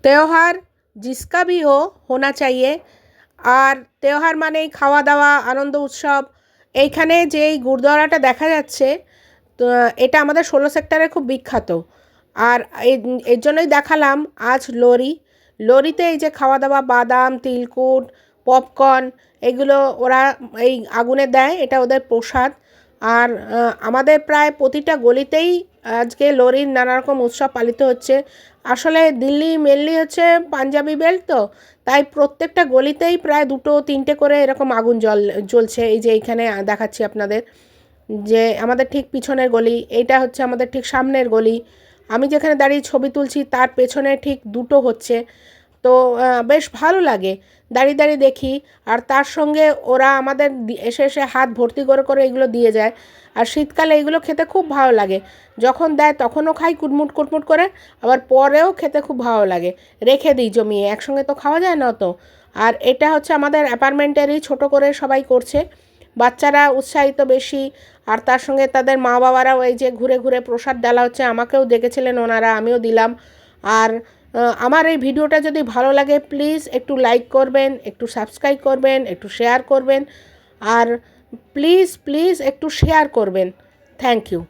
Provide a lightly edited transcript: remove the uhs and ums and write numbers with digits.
त्योहार जिसका भी हो होना चाहिए। আর त्योहार মানেই খাওয়া দাওয়া আনন্দ উৎসব। এইখানে যে এই গুরুদ্বারাটা দেখা যাচ্ছে, তো এটা আমাদের 16 সেক্টরে খুব বিখ্যাত। আর এর জন্যই দেখালাম আজ লোরি। লোরিতে এই যে খাওয়া দাওয়া বাদাম, তিলকুট, পপকর্ন এগুলো ওরা এই আগুনে দেয়, এটা ওদের প্রসাদ। আর আমাদের প্রায় প্রতিটা গলিতেই আজকে লোরির নানা রকম উৎসব পালিত হচ্ছে। আসলে দিল্লি মেনলি হচ্ছে পাঞ্জাবি বেল্ট, তো তাই প্রত্যেকটা গলিতেই প্রায় 2-3টে করে এরকম আগুন জ্বলছে। এই যে এইখানে দেখাচ্ছি আপনাদের, যে আমাদের ঠিক পিছনের গলি, এইটা হচ্ছে আমাদের ঠিক সামনের গলি। আমি যেখানে দাঁড়িয়ে ছবি তুলছি তার পেছনে ঠিক দুটো হচ্ছে। তো বেশ ভালো লাগে দাঁড়িয়ে দাঁড়িয়ে দেখি। আর তার সঙ্গে ওরা আমাদের এসে এসে হাত ভর্তি করে করে এগুলো দিয়ে যায়। আর শীতকালে এগুলো খেতে খুব ভালো লাগে। যখন দেয় তখনও খাই কুটমুট কুটমুট করে, আবার পরেও খেতে খুব ভালো লাগে। রেখে দিই জমিয়ে, একসঙ্গে তো খাওয়া যায় না তো। আর এটা হচ্ছে আমাদের অ্যাপার্টমেন্টেরই ছোট করে সবাই করছে, বাচ্চারা উৎসাহিত বেশি। আর তার সঙ্গে তাদের মা বাবারাও এই যে ঘুরে ঘুরে প্রসাদ ডালা হচ্ছে, আমাকেও ডেকেছিলেন ওনারা, আমিও দিলাম। আর আমার এই ভিডিওটা যদি ভালো লাগে প্লিজ একটু লাইক করবেন, একটু সাবস্ক্রাইব করবেন, একটু শেয়ার করবেন। আর প্লিজ প্লিজ একটু শেয়ার করবেন। Thank you.